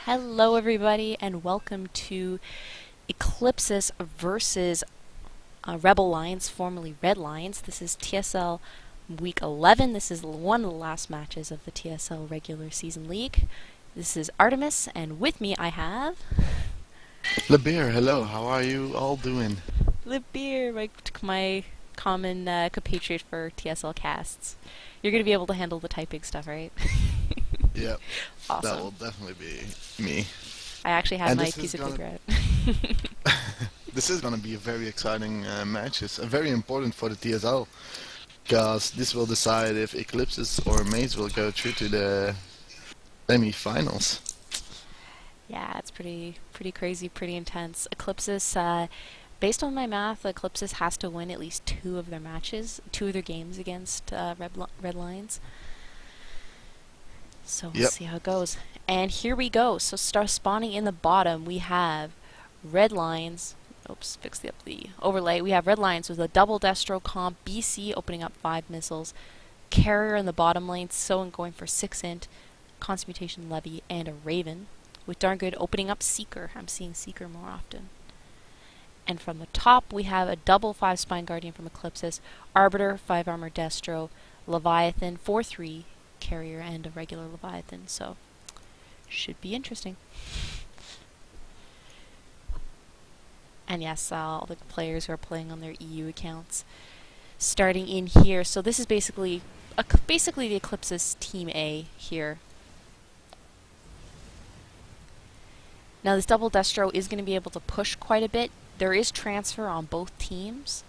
Hello everybody and welcome to Eclipsis versus Rebel Lions, formerly Red Lions. This is TSL Week 11. This is one of the last matches of the TSL regular season league. This is Artemis, and with me I have Libeer, hello, how are you all doing? Libeer, my common compatriot for TSL casts. You're going to be able to handle the typing stuff, right? Yep, that will Awesome. definitely be me. I actually have And my piece of paper out. this is gonna be a very exciting match. It's very important for the TSL because this will decide if Eclipsis or Maze will go through to the semi-finals. Yeah, it's pretty crazy, pretty intense. Eclipsis, based on my math, Eclipsis has to win at least two of their matches, two of their games against Red Lions. So we'll Yep, see how it goes. And here we go. So start spawning in the bottom. We have Red Lions. Oops, fix the overlay. We have Red Lions with a double Destro comp, BC opening up 5 missiles, Carrier in the bottom lane, Soen going for 6 int, Transmutation Levy, and a Raven. With darn good opening up Seeker. I'm seeing Seeker more often. And from the top, we have a double 5 Spine Guardian from Eclipsis, Arbiter, 5 Armor Destro, Leviathan, 4/3 Carrier, and a regular Leviathan. So, should be interesting. And yes, all the players who are playing on their EU accounts. Starting in here, so this is basically the Eclipsis Team A here. Now this double Destro is going to be able to push quite a bit. There is transfer on both teams,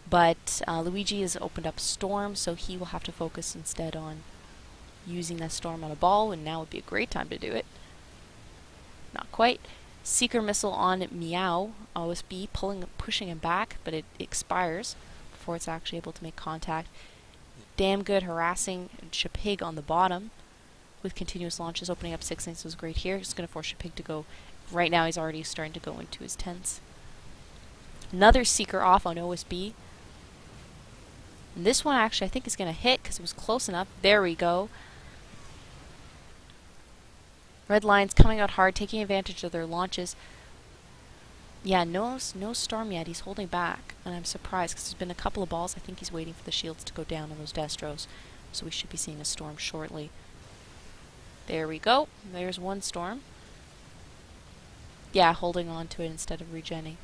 but Luigi has opened up Storm, so he will have to focus instead on using that Storm on a ball, and now would be a great time to do it. Not quite. Seeker Missile on Meow, OSB, pushing him back, but it expires before it's actually able to make contact. Damn good harassing Shapig on the bottom with continuous launches, opening up 6 things was great here. It's going to force Shapig to go. Right now he's already starting to go into his tents. Another Seeker off on OSB. And this one actually I think is going to hit because it was close enough. There we go. Red Lions coming out hard, taking advantage of their launches. Yeah, no Storm yet. He's holding back, and I'm surprised because there's been a couple of balls. I think he's waiting for the shields to go down on those Destros, so we should be seeing a Storm shortly. There we go. There's one Storm. Yeah, holding on to it instead of regenning.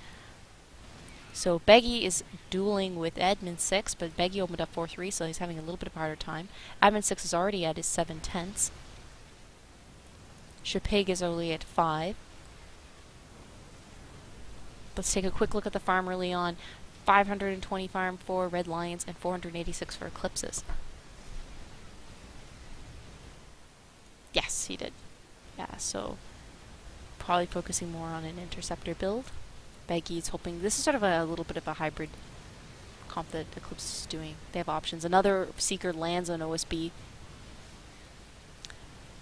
So Beggy is dueling with Admin 6, but Beggy opened up 4/3, so he's having a little bit of a harder time. Admin 6 is already at his 7 tenths. Shapig is only at 5. Let's take a quick look at the farm early on. 520 farm for Red Lions and 486 for Eclipsis. Yes, he did. Yeah, so probably focusing more on an interceptor build. Beggy's hoping this is sort of a little bit of a hybrid comp that Eclipsis is doing. They have options. Another Seeker lands on OSB.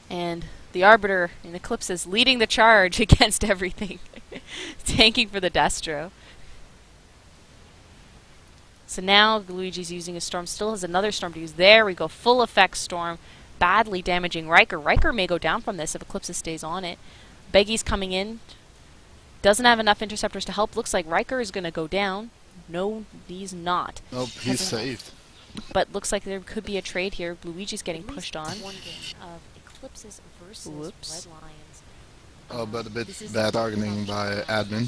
And the Arbiter in Eclipsis leading the charge against everything. Tanking for the Destro. So now Luigi's using a Storm. Still has another Storm to use. There we go. Full effect Storm. Badly damaging Riker. Riker may go down from this if Eclipsis stays on it. Beggy's coming in. Doesn't have enough interceptors to help. Looks like Riker is going to go down. No, he's not. nope, he's saved. But looks like there could be a trade here. Luigi's getting pushed on. One game of Eclipsis versus Red Lions. Oh, but a bit bad targeting by admin.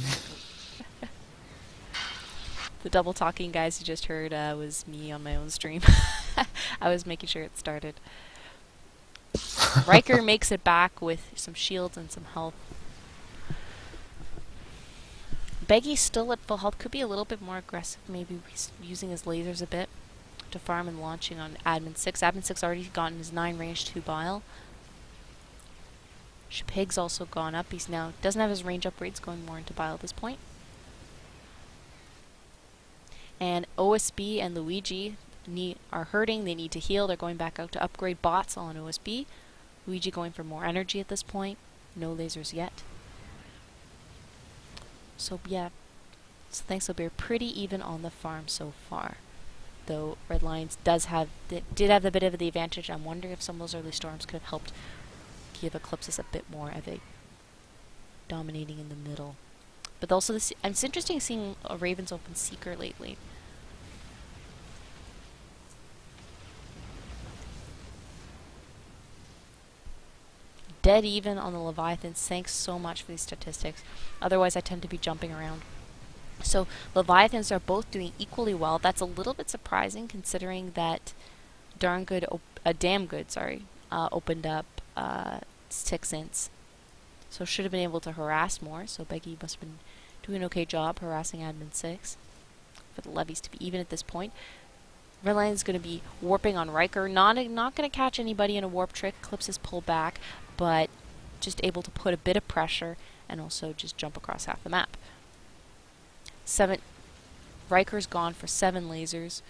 The double talking guys you just heard was me on my own stream. I was making sure it started. Riker makes it back with some shields and some health. Beggy's still at full health. Could be a little bit more aggressive. Maybe using his lasers a bit to farm and launching on Admin 6. Admin 6 already gotten his 9 range 2 bile. Shapig's also gone up. He's now doesn't have his range upgrades, going more into bile at this point. And OSB and Luigi are hurting. They need to heal. They're going back out to upgrade bots on OSB. Luigi going for more energy at this point. No lasers yet. So yeah, so thanks Libeer. Pretty even on the farm so far. Though Red Lions did have the bit of the advantage. I'm wondering if some of those early storms could have helped give Eclipsis a bit more of a dominating in the middle. But also, it's interesting seeing Ravens open Seeker lately. Dead even on the Leviathans. Thanks so much for these statistics. Otherwise, I tend to be jumping around. So, Leviathans are both doing equally well. That's a little bit surprising considering that Damn Good, opened up 6 ints. So, should have been able to harass more. So, Beggy must have been doing an okay job harassing Admin 6 for the levies to be even at this point. Redline is going to be warping on Riker. Not going to catch anybody in a warp trick. Eclipsis pull back, but just able to put a bit of pressure and also just jump across half the map. Riker's gone for 7 lasers.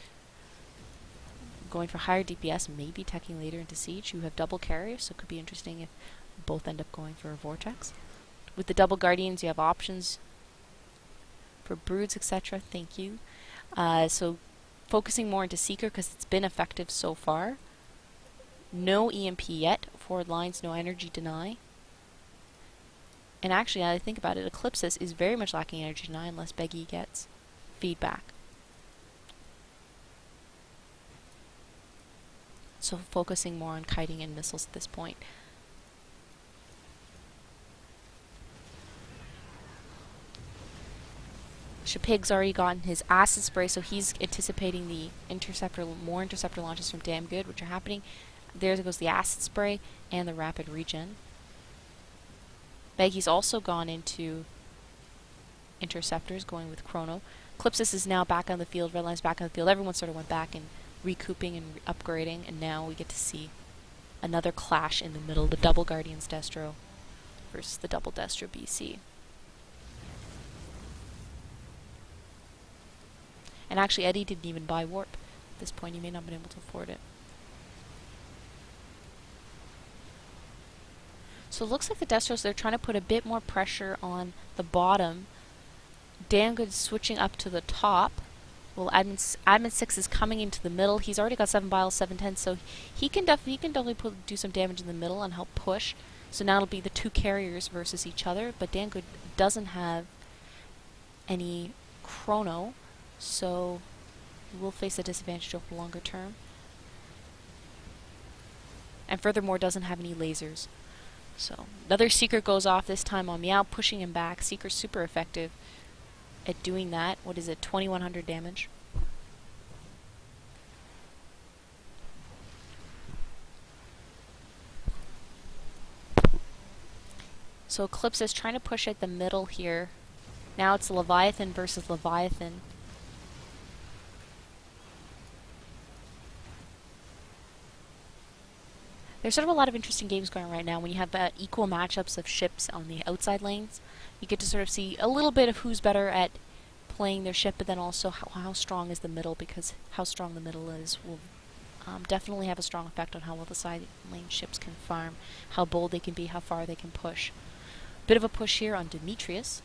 Going for higher DPS, maybe teching later into Siege. You have double carriers, so it could be interesting if both end up going for a Vortex. With the double Guardians, you have options for Broods, etc. Thank you. So focusing more into Seeker because it's been effective so far. No EMP yet. Forward lines, no energy deny. And actually, now that I think about it, Eclipsis is very much lacking energy deny unless Beggy gets feedback. So focusing more on kiting and missiles at this point. Shapig's already gotten his acid spray, so he's anticipating the more interceptor launches from Damn Good, which are happening. There goes the acid spray and the rapid regen. Beggy's also gone into interceptors, going with Chrono. Eclipsis is now back on the field, Redline's back on the field. Everyone sort of went back and recouping and upgrading, and now we get to see another clash in the middle, the double Guardians Destro versus the double Destro BC. And actually, Eddie didn't even buy Warp. At this point, he may not have been able to afford it. So it looks like the Destros, they're trying to put a bit more pressure on the bottom. Damn Good switching up to the top. Well, Admin 6 is coming into the middle. He's already got 7 Biles, 710, so he can definitely do some damage in the middle and help push. So now it'll be the 2 carriers versus each other, but Damn Good doesn't have any Chrono, so he will face a disadvantage over the longer term. And furthermore, doesn't have any lasers. So another Seeker goes off, this time on Meow, pushing him back. Seeker's super effective at doing that. What is it, 2100 damage? So Eclipse is trying to push at the middle here. Now it's Leviathan versus Leviathan. There's sort of a lot of interesting games going on right now when you have equal matchups of ships on the outside lanes. You get to sort of see a little bit of who's better at playing their ship, but then also how strong is the middle, because how strong the middle is will definitely have a strong effect on how well the side lane ships can farm, how bold they can be, how far they can push. Bit of a push here on Demetrius.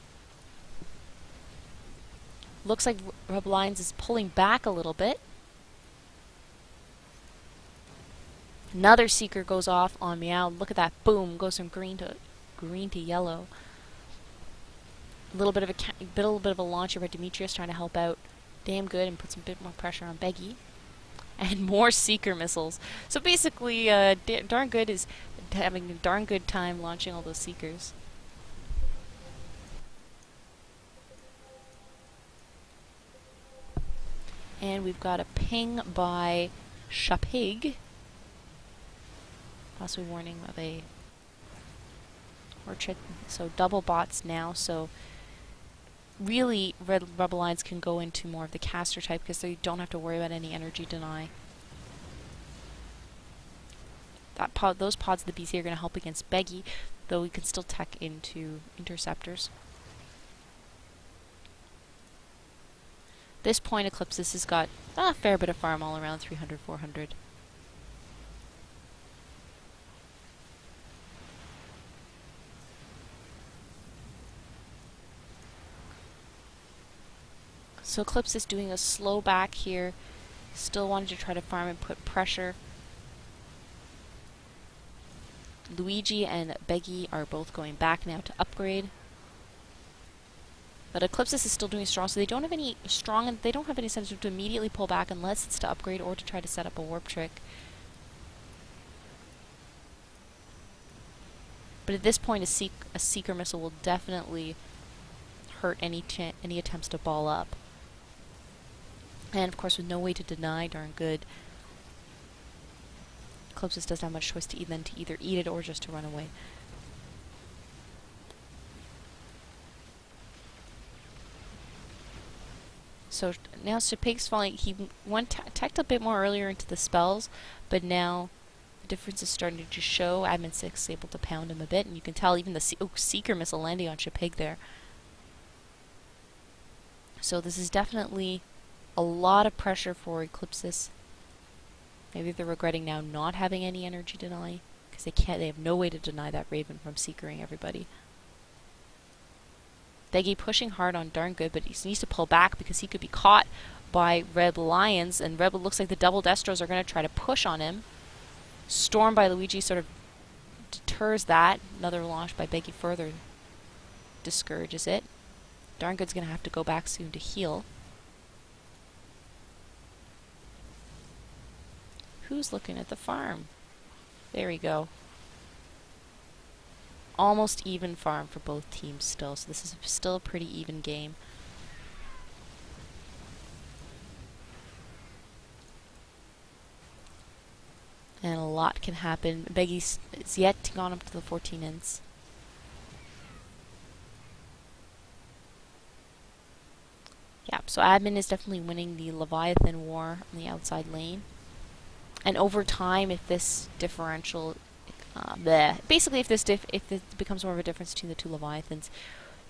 Looks like Rebel Lines is pulling back a little bit. Another Seeker goes off on Meow. Look at that. Boom. Goes from green to yellow. A little bit of a launcher for Demetrius, trying to help out Damn Good and put some bit more pressure on Beggy. And more Seeker missiles. So basically, Darn Good is having a darn good time launching all those Seekers. And we've got a ping by Shapig. Possibly warning of a orchard. So double bots now. So really, Rebel Lines can go into more of the caster type because they don't have to worry about any energy deny. Those pods of the BC are going to help against Beggy, though we can still tech into interceptors. This point, Eclipsis has got a fair bit of farm all around, 300, 400. So Eclipse is doing a slow back here. Still wanted to try to farm and put pressure. Luigi and Beggy are both going back now to upgrade. But Eclipsis is still doing strong, so they don't have any strong, they don't have any incentive to immediately pull back unless it's to upgrade or to try to set up a warp trick. But at this point, a Seeker missile will definitely hurt any attempts to ball up. And of course, with no way to deny darn good, Eclipsis doesn't have much choice to either eat it or just to run away. So now Shapig's falling. He teched a bit more earlier into the spells, but now the difference is starting to show. Admin 6 is able to pound him a bit, and you can tell even the Seeker missile landing on Shapig there. So this is definitely a lot of pressure for Eclipsis. Maybe they're regretting now not having any energy deny, because they have no way to deny that Raven from Seekering everybody. Beggy pushing hard on darn good, but he needs to pull back because he could be caught by Red Lions, and Red looks like the double Destros are going to try to push on him. Storm by Luigi sort of deters that. Another launch by Beggy further discourages it. Darn good's going to have to go back soon to heal. Who's looking at the farm? There we go. Almost even farm for both teams still, so this is still a pretty even game. And a lot can happen. Beggy's yet to gone up to the 14 ints. Yeah, so Admin is definitely winning the Leviathan war on the outside lane. And over time, if this differential, basically if this becomes more of a difference between the two Leviathans,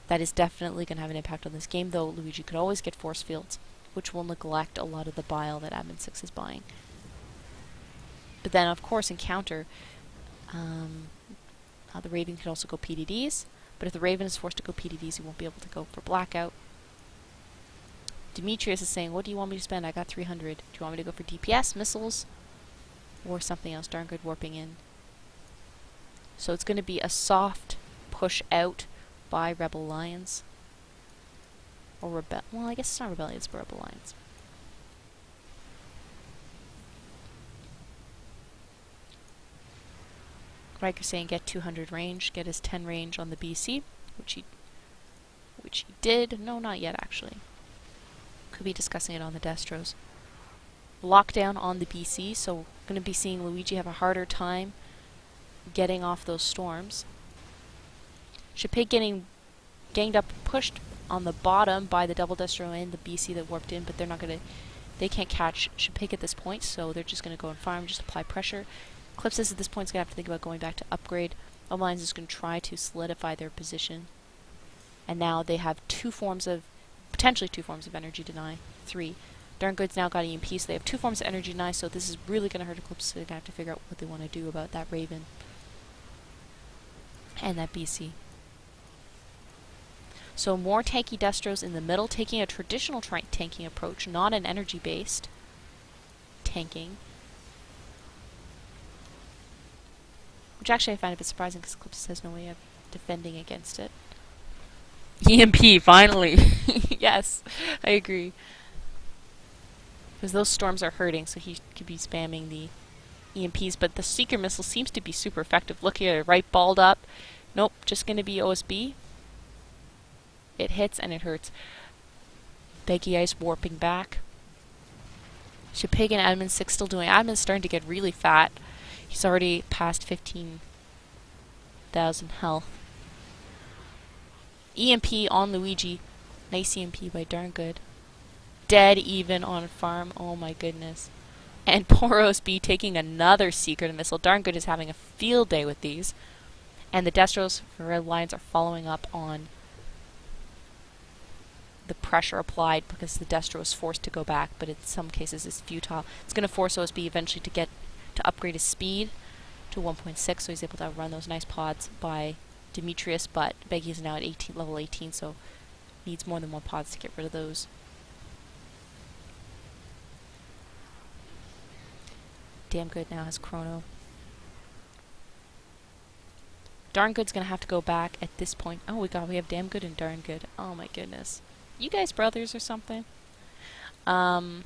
that is definitely going to have an impact on this game, though Luigi could always get force fields, which will neglect a lot of the bile that Admin 6 is buying. But then, of course, in counter, the Raven could also go PDDs, but if the Raven is forced to go PDDs, he won't be able to go for Blackout. Demetrius is saying, what do you want me to spend? I got 300. Do you want me to go for DPS, missiles, or something else? Darn good warping in. So it's going to be a soft push out by Rebel Lions. Or well, I guess it's not Rebellion, it's Rebel Lions. Riker saying get 200 range, get his 10 range on the BC, which he did. No, not yet actually. Could be discussing it on the Destros. Lockdown on the BC, so going to be seeing Luigi have a harder time getting off those storms. Shapig getting ganged up, pushed on the bottom by the double Destro and the BC that warped in, but they can't catch Shapig at this point, so they're just going to go and farm, just apply pressure. Eclipsis at this point is going to have to think about going back to upgrade. Alliance is going to try to solidify their position. And now they have potentially two forms of energy deny. 3. Darn Good's now got EMP, so they have 2 forms of energy deny, so this is really going to hurt Eclipsis. So they're going to have to figure out what they want to do about that Raven. And that BC. So more tanky Destros in the middle, taking a traditional tanking approach, not an energy-based tanking. Which actually I find a bit surprising because Eclipsis has no way of defending against it. EMP, finally! Yes, I agree. Because those storms are hurting, so he could be spamming the EMPs, but the Seeker missile seems to be super effective. Look here, right balled up. Nope, just going to be OSB. It hits and it hurts. Beggy Ice warping back. Shapig and Admin 6 still doing. Admin's starting to get really fat. He's already past 15,000 health. EMP on Luigi. Nice EMP by darn good. Dead even on farm. Oh my goodness. And poor OSB taking another Secret missile. Darn good is having a field day with these. And the Destros for Red Lions are following up on the pressure applied because the Destro is forced to go back, but in some cases it's futile. It's going to force OSB eventually to upgrade his speed to 1.6, so he's able to outrun those nice pods by Demetrius, but Beggy is now at level 18, so needs more than 1 pods to get rid of those. Damn good now has Chrono. Darn Good's gonna have to go back at this point. Oh, we have Damn Good and Darn Good. Oh my goodness. You guys brothers or something? Raven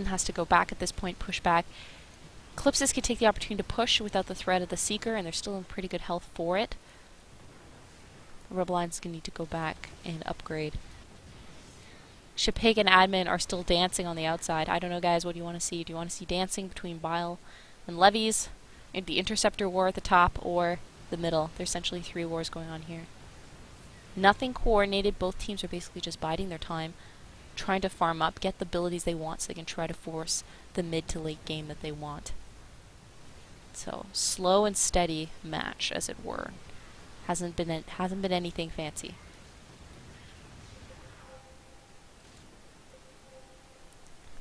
has to go back at this point, push back. Eclipsis can take the opportunity to push without the threat of the Seeker, and they're still in pretty good health for it. Rebel Line's gonna need to go back and upgrade. Shipig and Admin are still dancing on the outside. I don't know, guys, what do you want to see? Do you want to see dancing between Bile and Levies, and the Interceptor War at the top, or the middle? There's essentially 3 wars going on here. Nothing coordinated. Both teams are basically just biding their time, trying to farm up, get the abilities they want so they can try to force the mid to late game that they want. So, slow and steady match, as it were. Hasn't been anything fancy.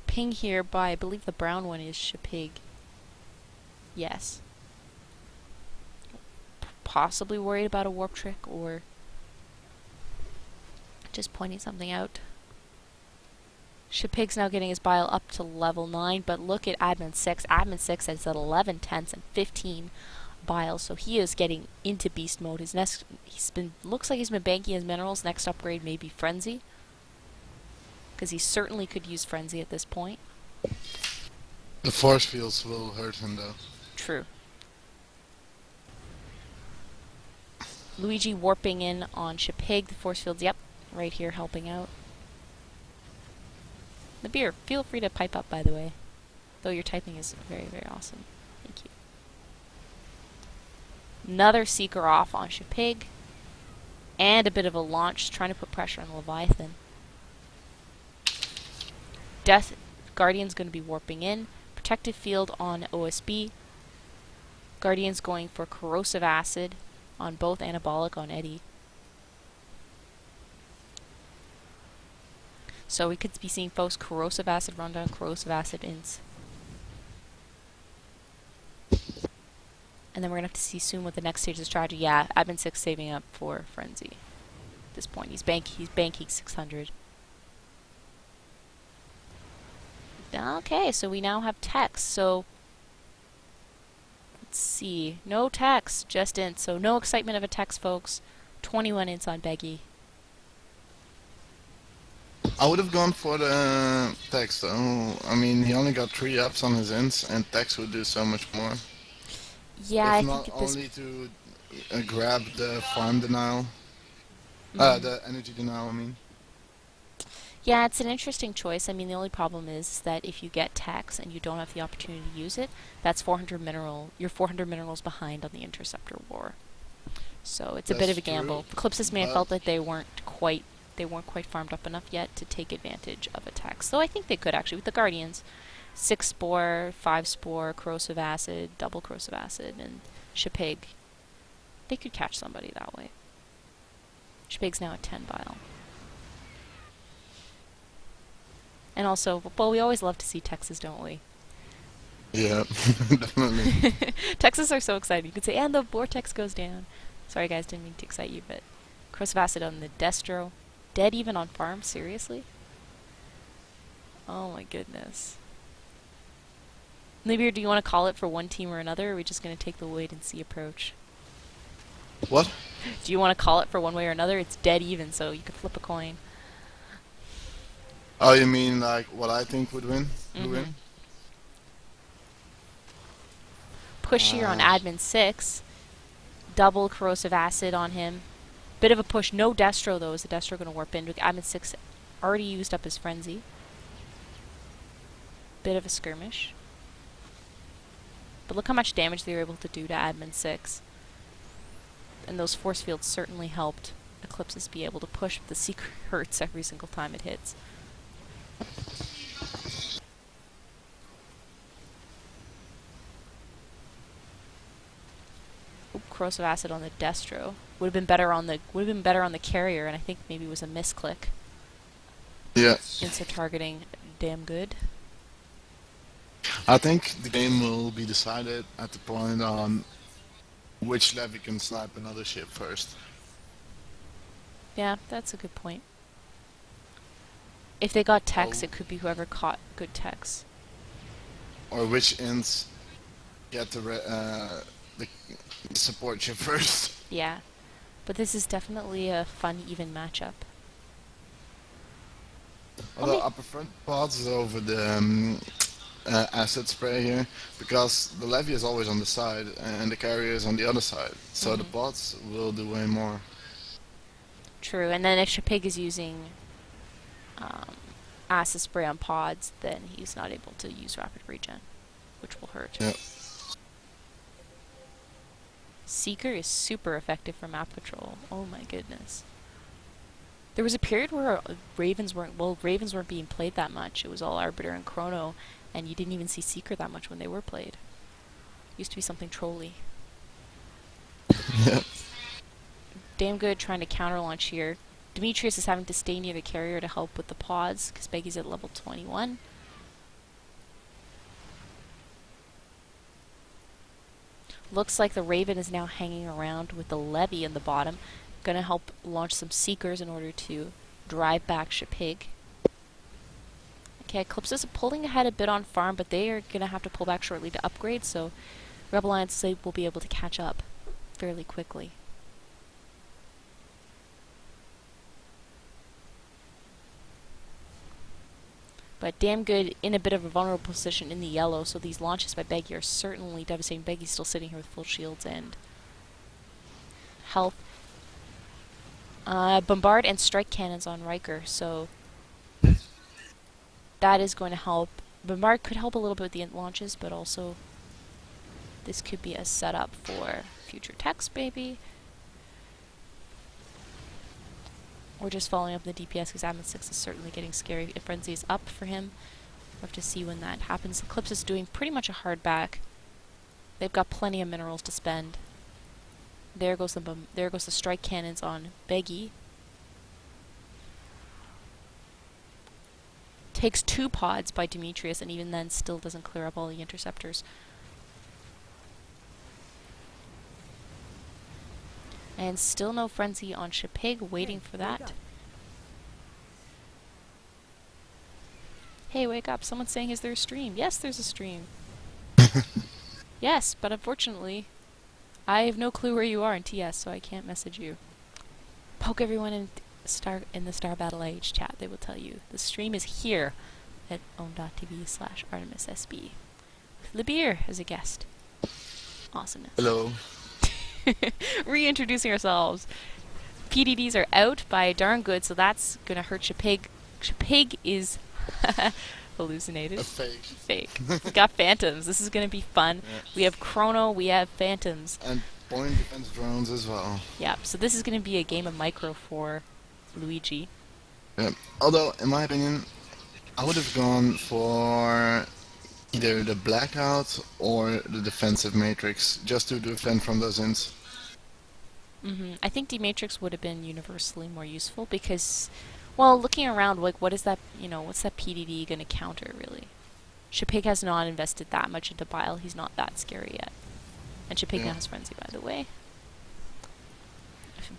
Ping here by, I believe the brown one is Shipig. Yes. Possibly worried about a warp trick, or just pointing something out. Shipig's now getting his bile up to level 9, but look at Admin 6. Admin 6 is at 11 tenths and 15 bile, so he is getting into beast mode. Looks like he's been banking his minerals. Next upgrade may be Frenzy, because he certainly could use Frenzy at this point. The force fields will hurt him though. True. Luigi warping in on Shipig. The force fields, yep, right here helping out. Libeer, feel free to pipe up, by the way. Though your typing is very, very awesome. Thank you. Another Seeker off on Shipig. And a bit of a launch, trying to put pressure on Leviathan. Death Guardian's going to be warping in. Protective field on OSB. Guardian's going for corrosive acid on both, anabolic on Eddie. So we could be seeing folks corrosive acid run down, corrosive acid ints. And then we're going to have to see soon what the next stage of the strategy. Yeah, Admin 6 saving up for Frenzy. At this point, he's banking 600. Okay, so we now have text. So let's see. No text, just ints. So no excitement of a text, folks. 21 ints on Beggy. I would have gone for the Tex though. I mean, he only got 3 ups on his ints, and Tex would do so much more. Yeah, I if think not at this only to grab the farm denial. The energy denial, I mean. Yeah, it's an interesting choice. I mean, the only problem is that if you get Tex and you don't have the opportunity to use it, that's 400 mineral. You're 400 minerals behind on the Interceptor War. So it's a bit of a gamble. Eclipsis may have felt that they weren't quite farmed up enough yet to take advantage of a Tex. Though I think they could actually with the Guardians. 6 spore, 5 spore, corrosive acid, double corrosive acid, and Shipig. They could catch somebody that way. Shipig's now at 10 bile. And also, well, we always love to see Texas, don't we? Yeah, definitely. Texas are so excited. You could say, and the vortex goes down. Sorry guys, didn't mean to excite you, but corrosive acid on the Destro. Dead even on farm? Seriously? Oh my goodness. Libeer, do you want to call it for one team or another, or are we just going to take the wait and see approach? What? Do you want to call it for one way or another? It's dead even, so you could flip a coin. Oh, you mean like what I think would win? Who win? Push here on Admin 6. Double corrosive acid on him. Bit of a push. No Destro, though. Is the Destro going to warp in? Admin 6 already used up his Frenzy. Bit of a skirmish. But look how much damage they were able to do to Admin 6. And those force fields certainly helped Eclipsis be able to push. The Seeker hurts every single time it hits. Corrosive acid on the Destro would have been better on the carrier, and I think maybe it was a misclick. Yeah. Insta targeting, damn good. I think the game will be decided at the point on which levy can snipe another ship first. Yeah, that's a good point. If they got Tex, it could be whoever caught good Tex. Or which ints get the support you first. Yeah. But this is definitely a fun, even matchup. Let Although me. I prefer pods over the acid spray here, because the levy is always on the side and the carrier is on the other side. So the Mhm. pods will do way more. True. And then if Shapig is using um, acid spray on pods, then he's not able to use rapid regen, which will hurt. Yeah. Seeker is super effective for map patrol. Oh my goodness. There was a period where Ravens weren't being played that much. It was all Arbiter and Chrono, and you didn't even see Seeker that much when they were played. Used to be something trolly. Yeah. Damn good trying to counter launch here. Demetrius is having to stay near the carrier to help with the pods, because Beggy's at level 21. Looks like the Raven is now hanging around with the Levy in the bottom. Gonna help launch some Seekers in order to drive back Shapig. Okay, Eclipsis is pulling ahead a bit on farm, but they are gonna have to pull back shortly to upgrade, so Rebel Alliance will be able to catch up fairly quickly. But damn good in a bit of a vulnerable position in the yellow, so these launches by Beggy are certainly devastating. Beggy's still sitting here with full shields and health. Bombard and strike cannons on Riker, so that is going to help. Bombard could help a little bit with the launches, but also this could be a setup for future techs, maybe. Or just following up the DPS, because Admin 6 is certainly getting scary. If Frenzy is up for him, we'll have to see when that happens. Eclipsis is doing pretty much a hard back. They've got plenty of minerals to spend. There goes the strike cannons on Beggy. Takes 2 pods by Demetrius, and even then still doesn't clear up all the interceptors. And still no frenzy on Shapig, waiting for that. Hey, wake up. Someone's saying, is there a stream? Yes, there's a stream. Yes, but unfortunately, I have no clue where you are in TS, so I can't message you. Poke everyone in the Star Battle IH chat. They will tell you. The stream is here at own.tv/ArtemisSB. With Libeer as a guest. Awesomeness. Hello. Reintroducing ourselves. PDDs are out by darn good, so that's gonna hurt Shapig. Shapig is hallucinated. A fake. Fake. We got phantoms. This is gonna be fun. Yeah. We have Chrono, we have phantoms. And point defense drones as well. Yeah, so this is gonna be a game of micro for Luigi. Yeah. Although, in my opinion, I would have gone for either the blackout or the defensive matrix, just to defend from those ins. I think D-Matrix would have been universally more useful because, well, looking around, like, what is that, what's that PDD going to counter, really? Shapig has not invested that much into Bile. He's not that scary yet. And Shapig now has Frenzy, by the way.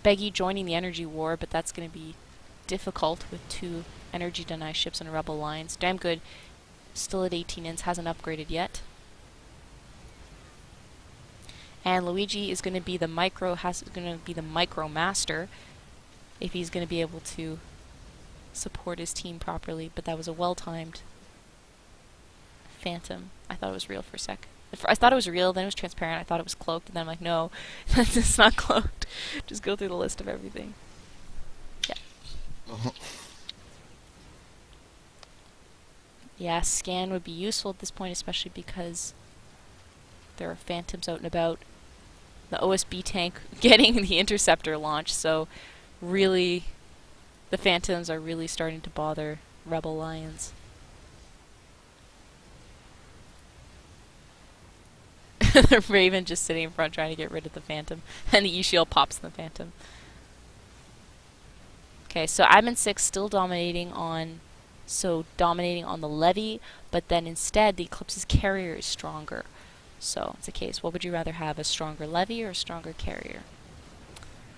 Beggy joining the energy war, but that's going to be difficult with 2 energy deny ships and Rebel lines. Damn good. Still at 18 ins, hasn't upgraded yet. And Luigi is going to be the micro master if he's going to be able to support his team properly. But that was a well-timed phantom. I thought it was real for a sec. I thought it was real, then it was transparent. I thought it was cloaked, and then I'm like, no, it's not cloaked. Just go through the list of everything. Yeah. Yeah, scan would be useful at this point, especially because there are phantoms out and about. The OSB tank getting the interceptor launch, so really the phantoms are really starting to bother Rebel Lions. The Raven just sitting in front trying to get rid of the phantom, and the E-shield pops in the phantom. Okay, so Admin 6 still dominating on the levy, but then instead the Eclipsis carrier is stronger. So it's a case, what would you rather have, a stronger levy or a stronger carrier?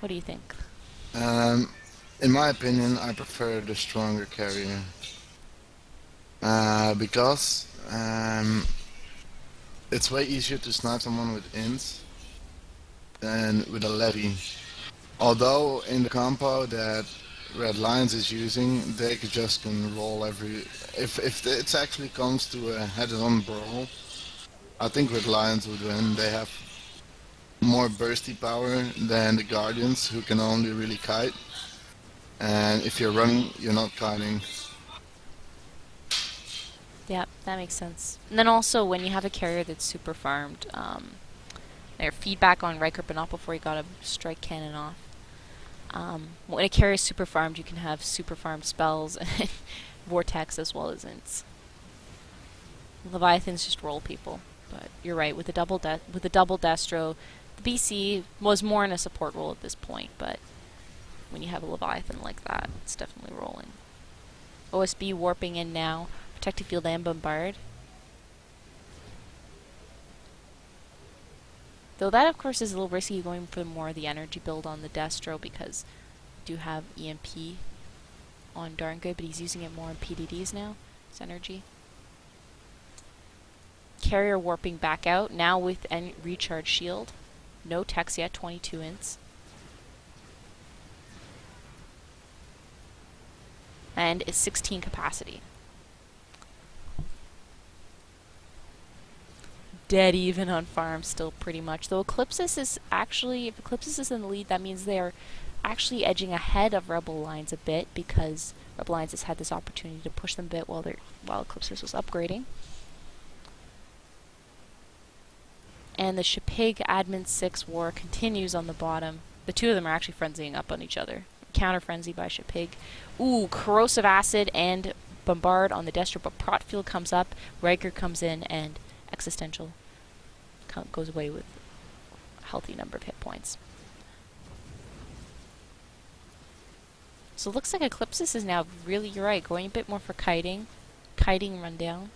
What do you think? In my opinion, I prefer the stronger carrier. Because it's way easier to snipe someone with ints. and with a levy. Although in the compo that Red Lions is using, they could just can roll every. If it actually comes to a head-on brawl, I think Red Lions would win. They have more bursty power than the Guardians, who can only really kite. And if you're running, you're not kiting. Yeah, that makes sense. And then also, when you have a carrier that's super farmed, their feedback on Riker, but not before he got a strike cannon off. When a carrier is super farmed, you can have super farmed spells and vortex as well as ints. Leviathans just roll people, but you're right. With the double destro, the BC was more in a support role at this point. But when you have a Leviathan like that, it's definitely rolling. OSB warping in now, protective field and bombard. Though that, of course, is a little risky going for more of the energy build on the Destro because you do have EMP on Darn Good, but he's using it more on PDDs now. His energy. Carrier warping back out, now with recharge shield. No techs yet, 22 ints. And it's 16 capacity. Dead even on farm still pretty much. Though Eclipsis is actually, if Eclipsis is in the lead, that means they are actually edging ahead of Rebel Lines a bit because Rebel Lines has had this opportunity to push them a bit while Eclipsis was upgrading. And the Shapig Admin 6 war continues on the bottom. The two of them are actually frenzying up on each other. Counter frenzy by Shapig. Ooh, corrosive acid and bombard on the Destro, but Protfield comes up, Riker comes in, and Existential goes away with a healthy number of hit points. So it looks like Eclipsis is now really, you're right, going a bit more for kiting. Kiting rundown.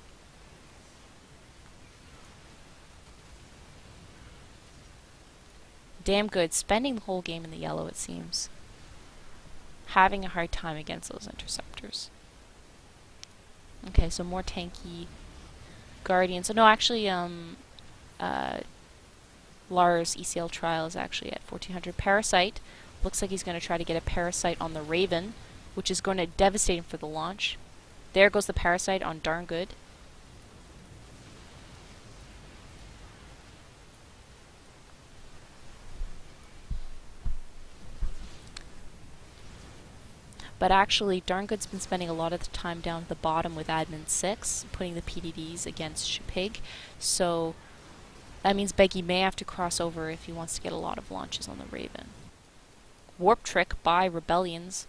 Damn good, spending the whole game in the yellow it seems. Having a hard time against those interceptors. Okay, so more tanky Guardians. So no, actually, Lars ECL trial is actually at 1400. Parasite. Looks like he's going to try to get a Parasite on the Raven, which is going to devastate him for the launch. There goes the Parasite on Darn Good. But actually, Darn Good's been spending a lot of the time down at the bottom with Admin 6, putting the PDDs against Shapig. So that means Beggy may have to cross over if he wants to get a lot of launches on the Raven. Warp Trick by Rebellions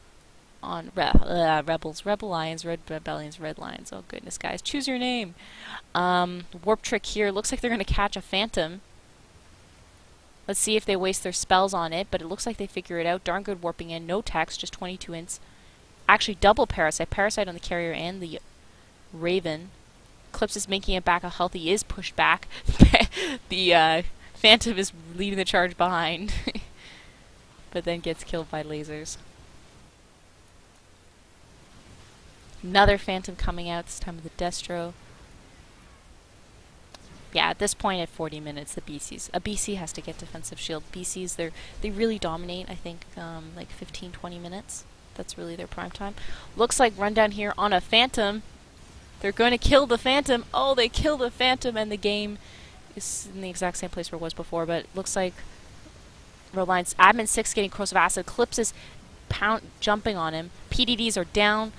on Rebels. Rebel Lions, Red Rebellions, Red Lions. Oh goodness, guys. Choose your name. Warp Trick here. Looks like they're going to catch a Phantom. Let's see if they waste their spells on it, but it looks like they figure it out. Darn Good warping in. No text, just 22 ints. Actually, double Parasite. Parasite on the carrier and the Raven. Eclipse is making it back. A healthy is pushed back. The Phantom is leading the charge behind. But then gets killed by lasers. Another Phantom coming out, this time with the Destro. Yeah, at this point at 40 minutes, a BC has to get defensive shield. BCs, they really dominate, I think, like 15-20 minutes. That's really their prime time. Looks like rundown here on a Phantom. They're going to kill the Phantom. Oh, they kill the Phantom, and the game is in the exact same place where it was before, but it looks like Reliance Admin 6 getting corrosive acid. Eclipse is jumping on him. PDDs are down.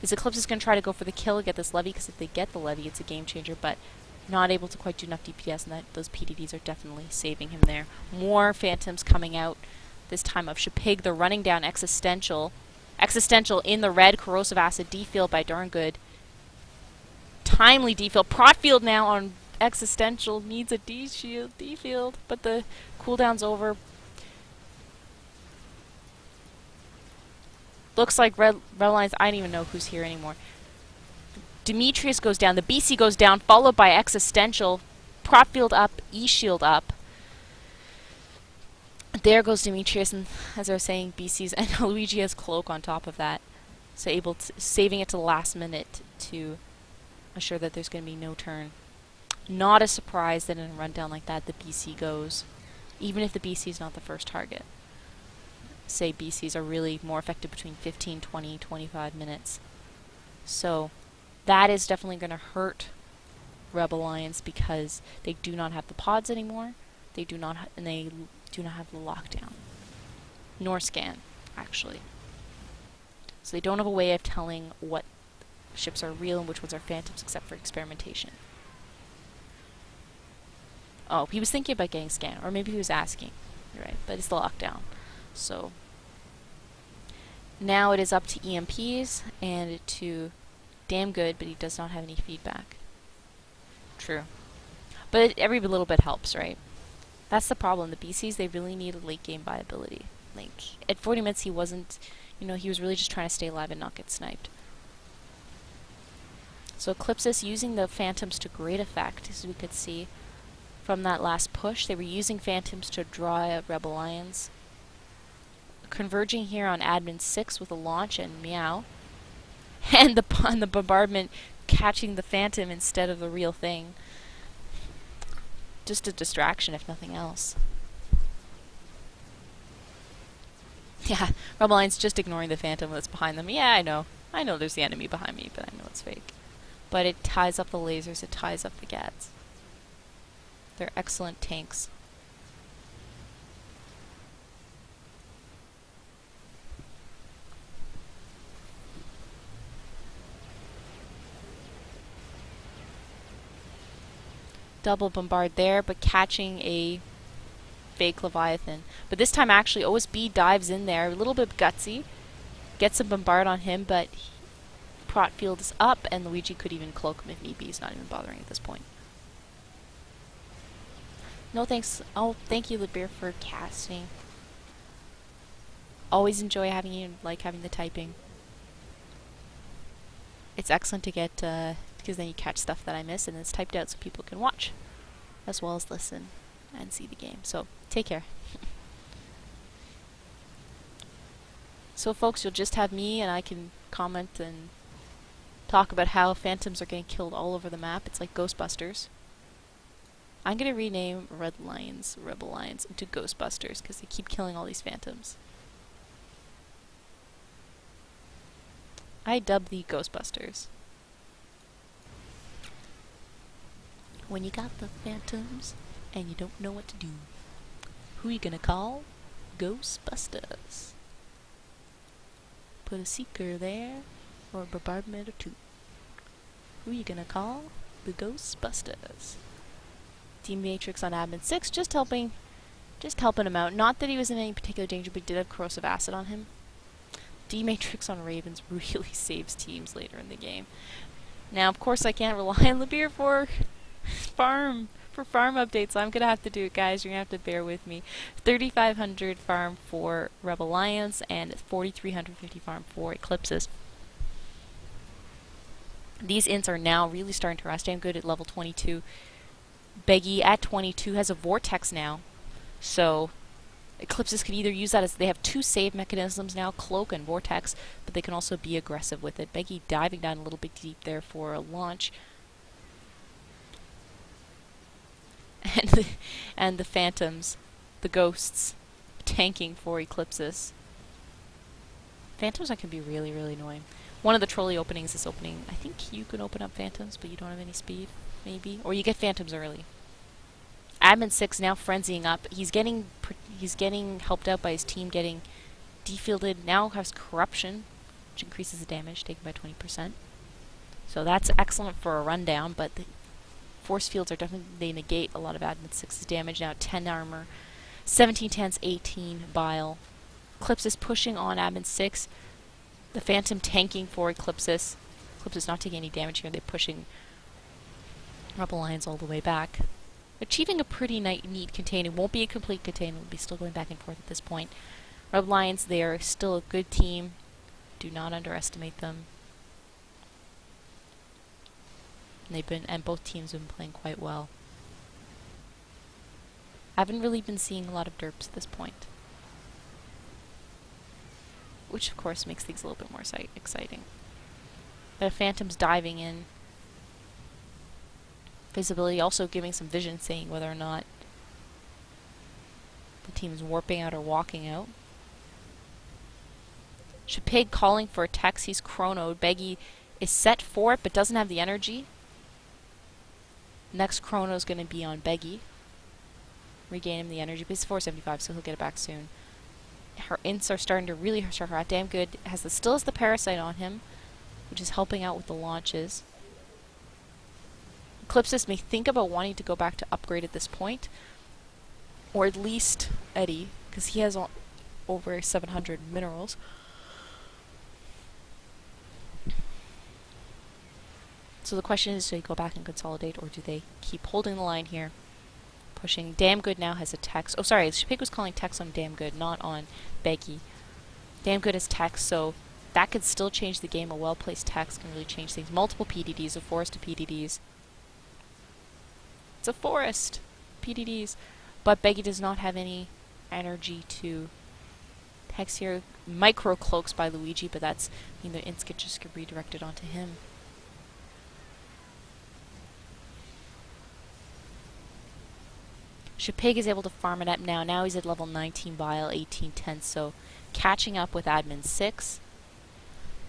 Is Eclipsis going to try to go for the kill and get this levy? Because if they get the levy, it's a game changer, but not able to quite do enough DPS, and those PDDs are definitely saving him there. More Phantoms coming out, this time of Shapig. They're running down Existential. Existential in the red, corrosive acid, defield by Darn Good. Timely defield. Protfield now on Existential needs a defield, but the cooldown's over. Looks like Red Lines, I don't even know who's here anymore. Demetrius goes down, the BC goes down, followed by Existential. Protfield up, E-Shield up. There goes Demetrius, and as I was saying, BC's, and Luigi has Cloak on top of that. So saving it to the last minute to assure that there's going to be no turn. Not a surprise that in a rundown like that the BC goes, even if the BC is not the first target. Say BCs are really more effective between 15, 20, 25 minutes. So that is definitely going to hurt Rebel Alliance because they do not have the pods anymore. They do not, and they do not have the lockdown, nor scan, actually. So they don't have a way of telling what ships are real and which ones are phantoms, except for experimentation. Oh, he was thinking about getting scan, or maybe he was asking. You're right, but it's the lockdown. So now it is up to EMPs and to damn good, but he does not have any feedback. True. But every little bit helps, right? That's the problem. The BCs, they really need a late game viability. Like, at 40 minutes, he wasn't, he was really just trying to stay alive and not get sniped. So Eclipsis using the Phantoms to great effect, as we could see from that last push. They were using Phantoms to draw out Rebel Lions. Converging here on Admin 6 with a launch and meow. And the bombardment catching the Phantom instead of the real thing. Just a distraction, if nothing else. Yeah, Rebel Lions just ignoring the Phantom that's behind them. Yeah, I know. I know there's the enemy behind me, but I know it's fake. But it ties up the lasers, it ties up the Gads. They're excellent tanks. Double bombard there, but catching a fake Leviathan. But this time actually OSB dives in there, a little bit gutsy, gets a bombard on him, but Prot field is up, and Luigi could even cloak him if need be. He's not even bothering at this point. No thanks. Oh, thank you, Libeer, for casting. Always enjoy having you, like having the typing. It's excellent to get, because then you catch stuff that I miss, and it's typed out so people can watch, as well as listen and see the game. So, take care. So folks, you'll just have me, and I can comment and talk about how Phantoms are getting killed all over the map. It's like Ghostbusters. I'm going to rename Red Lions, Rebel Lions, into Ghostbusters, because they keep killing all these Phantoms. I dub the Ghostbusters. When you got the Phantoms, and you don't know what to do, who you gonna call? Ghostbusters. Put a seeker there, or a bombardment or two. Who you gonna call? The Ghostbusters. Team Matrix on Admin 6, just helping him out. Not that he was in any particular danger, but he did have corrosive acid on him. D-Matrix on Ravens really saves teams later in the game. Now, of course, I can't rely on Libeer for farm updates, so I'm going to have to do it, guys. You're going to have to bear with me. 3,500 farm for Rebel Alliance and 4,350 farm for Eclipsis. These ints are now really starting to rest. I'm good at level 22. Beggy at 22 has a Vortex now, so Eclipsis could either use that as they have two save mechanisms now, Cloak and Vortex, but they can also be aggressive with it. Beggy diving down a little bit deep there for a launch. And the Phantoms, the Ghosts, tanking for Eclipsis. Phantoms can be really, really annoying. One of the trolley openings is opening. I think you can open up Phantoms, but you don't have any speed, maybe? Or you get Phantoms early. Admin 6 now frenzying up. He's getting helped out by his team getting defielded. Now has Corruption, which increases the damage taken by 20%. So that's excellent for a rundown, but the force fields are definitely, they negate a lot of Admin 6's damage. Now 10 armor, 17 tense, 18 bile. Eclipsis pushing on Admin 6. The Phantom tanking for Eclipsis. Eclipsis not taking any damage here. They're pushing Rebel Lions all the way back. Achieving a pretty neat contain. It won't be a complete contain. We'll be still going back and forth at this point. Rebel Lions, they are still a good team. Do not underestimate them. And both teams have been playing quite well. I haven't really been seeing a lot of derps at this point, which of course makes things a little bit more exciting. The Phantom's diving in. Visibility also giving some vision, saying whether or not the team is warping out or walking out. Shapig calling for attacks. He's chronoed. Beggy is set for it, but doesn't have the energy. Next chrono is going to be on Beggy. Regain him the energy, but he's 475, so he'll get it back soon. Her ints are starting to really start her out. Damn good. Still has the parasite on him, which is helping out with the launches. Eclipsis may think about wanting to go back to upgrade at this point, or at least Eddie, because he has over 700 minerals. So the question is, do they go back and consolidate, or do they keep holding the line here? Pushing. Damn Good now has a text. Oh, sorry, Shapig was calling text on Damn Good, not on Beggy. Damn Good has text, so that could still change the game. A well-placed text can really change things. Multiple PDDs, a forest of PDDs. It's a forest! PDDs. But Beggy does not have any energy to text here. Micro cloaks by Luigi, but that's, the ints could just get redirected onto him. Shapig is able to farm it up now. Now he's at level 19 Bile, 18 tenths, so catching up with Admin 6.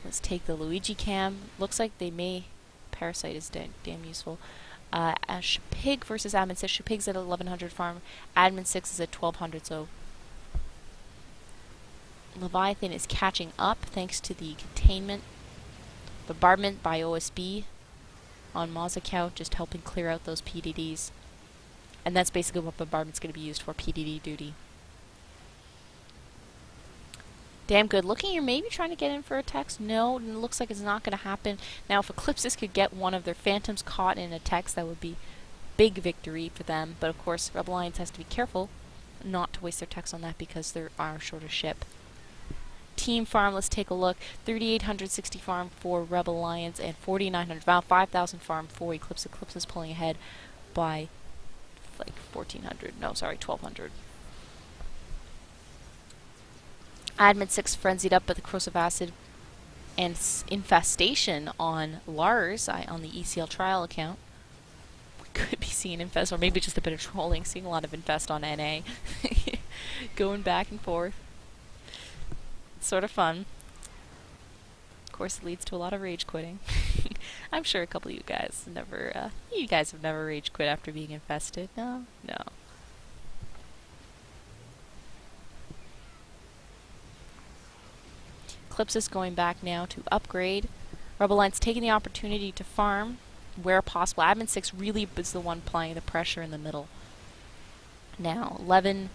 Let's take the Luigi cam. Looks like they may... Parasite is damn useful. Shapig versus Admin 6. Shapig's at 1100 farm. Admin 6 is at 1200, so... Leviathan is catching up thanks to the containment. Bombardment by OSB on Mazakau, just helping clear out those PDDs. And that's basically what bombardment's going to be used for, PDD duty. Damn Good. Looking here, maybe trying to get in for a text. No, it looks like it's not going to happen. Now, if Eclipsis could get one of their Phantoms caught in a text, that would be big victory for them. But of course, Rebel Alliance has to be careful not to waste their text on that because they are short a ship. Team farm, let's take a look. 3,860 farm for Rebel Alliance and 4,900, about 5,000 farm for Eclipse. Eclipse is pulling ahead by like 1,400. No, sorry, 1,200. Admin 6 frenzied up by the corrosive acid and infestation on Lars on the ECL trial account. We could be seeing infest, or maybe just a bit of trolling, seeing a lot of infest on NA. Going back and forth. It's sort of fun. Of course, it leads to a lot of rage quitting. I'm sure a couple of you guys have never rage quit after being infested. No? No. Eclipse is going back now to upgrade. Rebel Alliance taking the opportunity to farm where possible. Admin 6 really is the one applying the pressure in the middle. Now, 11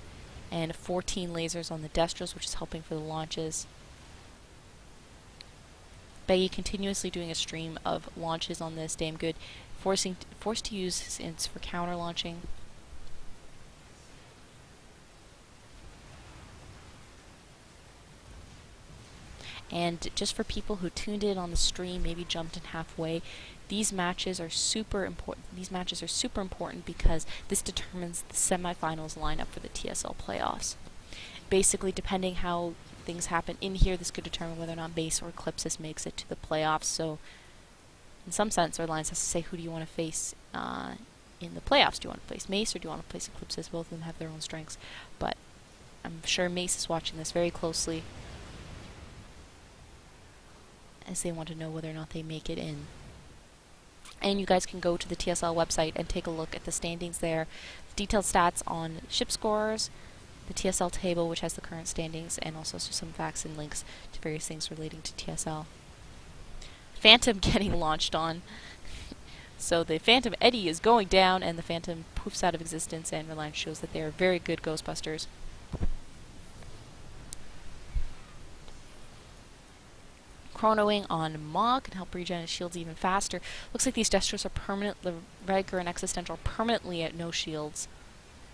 and 14 lasers on the Destros, which is helping for the launches. Beggy continuously doing a stream of launches on this. Damn Good. Forced to use his ints for counter launching. And just for people who tuned in on the stream, maybe jumped in halfway, these matches are super important. These matches are super important because this determines the semifinals lineup for the TSL playoffs. Basically, depending how things happen in here, this could determine whether or not Mace or Eclipsis makes it to the playoffs. So, in some sense, our Alliance has to say, who do you want to face in the playoffs? Do you want to face Mace or do you want to face Eclipsis? Both of them have their own strengths. But I'm sure Mace is watching this very closely, as they want to know whether or not they make it in. And you guys can go to the TSL website and take a look at the standings there. Detailed stats on ship scorers, the TSL table, which has the current standings, and also some facts and links to various things relating to TSL. Phantom getting launched on. So the Phantom Eddy is going down, and the Phantom poofs out of existence, and Reliance shows that they are very good Ghostbusters. Chronoing on Maw can help regen his shields even faster. Looks like these Destros are permanent. The Regular and Existential are permanently at no shields.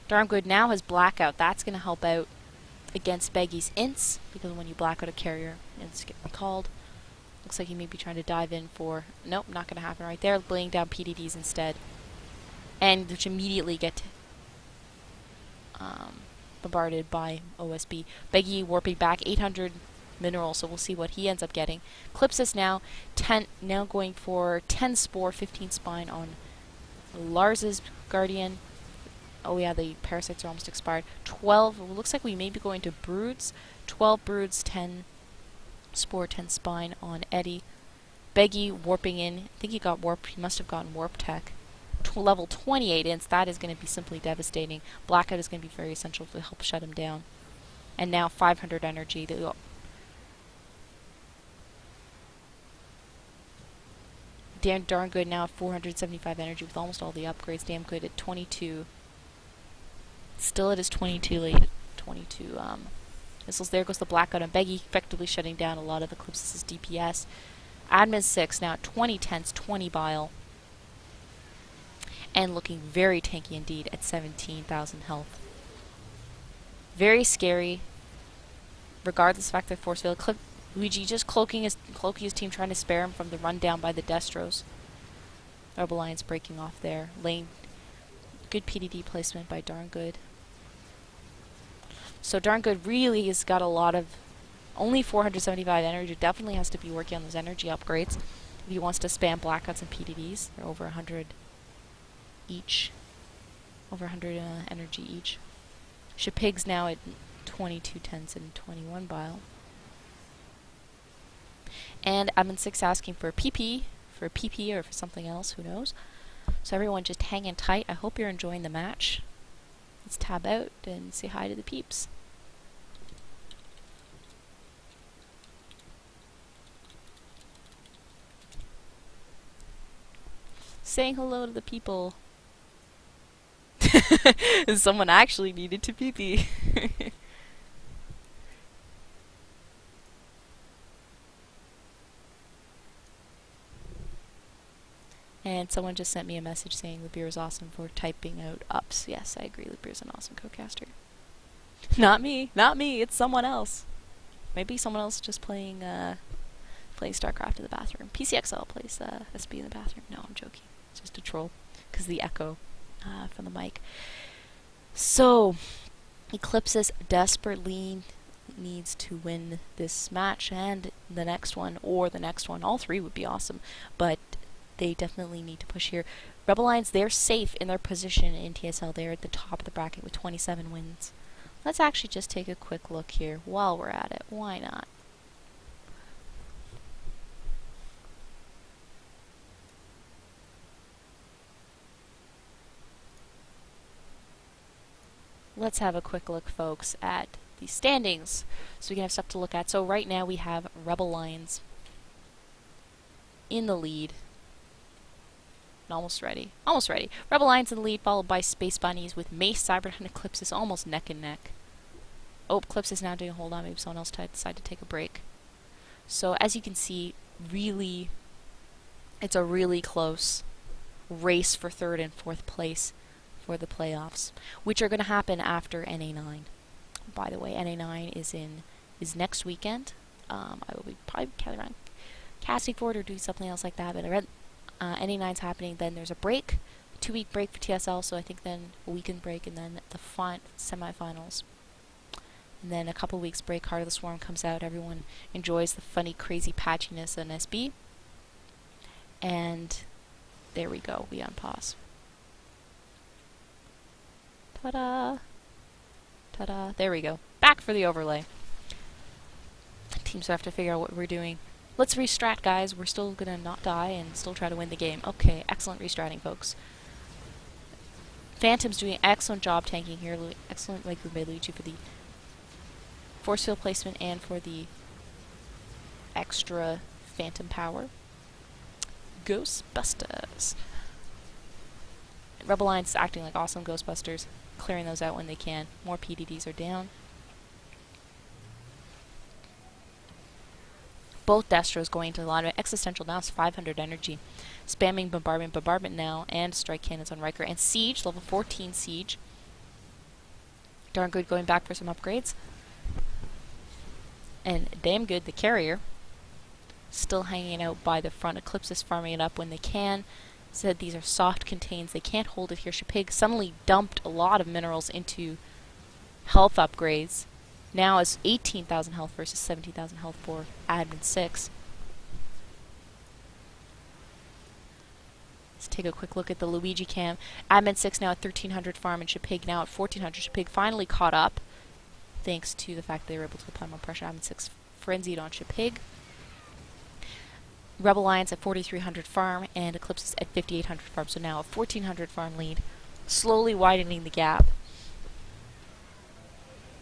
Darn Good now has Blackout. That's going to help out against Beggy's ints, because when you black out a carrier, ints get called. Looks like he may be trying to dive in for... Nope, not going to happen right there. Laying down PDDs instead. And which immediately get bombarded by OSB. Beggy warping back 800 minerals, so we'll see what he ends up getting. Eclipsis now going for 10 spore, 15 spine on Lars's Guardian. Oh yeah, the parasites are almost expired. 12. It looks like we may be going to Broods. 12 Broods, 10 Spore, 10 Spine on Eddie. Beggy warping in. I think he got warp. He must have gotten warp tech. Level 28 ints. That is going to be simply devastating. Blackout is going to be very essential to help shut him down. And now 500 energy. Darn good now at 475 energy with almost all the upgrades. Damn good at 22. Still at his 22 late. 22 missiles. There goes the blackout on Beggy, effectively shutting down a lot of Eclipsis' DPS. Admin 6 now at 20 tense, 20 bile. And looking very tanky indeed at 17,000 health. Very scary. Regardless of the fact that force field. Luigi just cloaking his team, trying to spare him from the rundown by the Destros. Rebel Alliance breaking off there. Lane. Good PDD placement by Darn Good. So Darn Good really has got a lot of... Only 475 energy. Definitely has to be working on those energy upgrades. If he wants to spam blackouts and PDDs. They're over 100 each. Over 100 energy each. Shapig's now at 22 tens and 21 bile. And I'm in 6 asking for PP or for something else, who knows. So everyone just hanging tight. I hope you're enjoying the match. Let's tab out and say hi to the peeps. Saying hello to the people. Someone actually needed to pee-pee. And someone just sent me a message saying Libeer is awesome for typing out ups. Yes, I agree. Libeer is an awesome co-caster. Not me. Not me. It's someone else. Maybe someone else just playing StarCraft in the bathroom. PCXL plays SB in the bathroom. No, I'm joking. It's just a troll. Because the echo from the mic. So, Eclipsis desperately needs to win this match and the next one, or the next one. All three would be awesome. But they definitely need to push here. Rebel Alliance, they're safe in their position in TSL. They're at the top of the bracket with 27 wins. Let's actually just take a quick look here while we're at it. Why not? Let's have a quick look, folks, at the standings so we can have stuff to look at. So right now we have Rebel Alliance in the lead. Almost ready. Almost ready. Rebel Alliance in the lead, followed by Space Bunnies with Mace, Cyberdyne, and Eclipsis almost neck and neck. Oh, Eclipsis now doing a hold on. Maybe someone else decided to take a break. So as you can see, really, it's a really close race for 3rd and 4th place for the playoffs, which are going to happen after NA9. By the way, NA9 is next weekend. I will be probably casting for it or doing something else like that, but I read NA9's happening, then there's a break, 2-week break for TSL, so I think then a weekend break, and then the semifinals. And then a couple weeks break, Heart of the Swarm comes out, everyone enjoys the funny, crazy patchiness on SB. And there we go, we unpause. Ta-da! Ta-da! There we go. Back for the overlay. Teams have to figure out what we're doing. Let's restrat, guys. We're still gonna not die and still try to win the game. Okay, excellent restratting, folks. Phantom's doing an excellent job tanking here. Excellent like by Luigi for the force field placement and for the extra phantom power. Ghostbusters. Rebel Alliance is acting like awesome Ghostbusters, clearing those out when they can. More PDDs are down. Both Destros going into a lot of existential now. It's 500 energy. Spamming bombardment now, and strike cannons on Riker. And Siege, level 14 Siege. Darn good going back for some upgrades. And damn good the carrier. Still hanging out by the front. Eclipsis farming it up when they can. Said these are soft contains. They can't hold it here. Shapig suddenly dumped a lot of minerals into health upgrades. Now it's 18,000 health versus 17,000 health for Admin 6. Let's take a quick look at the Luigi cam. Admin 6 now at 1300 farm and Shapig now at 1400. Shapig finally caught up thanks to the fact they were able to apply more pressure. Admin 6 frenzied on Shapig. Rebel Alliance at 4300 farm and Eclipsis at 5800 farm. So now a 1400 farm lead, slowly widening the gap.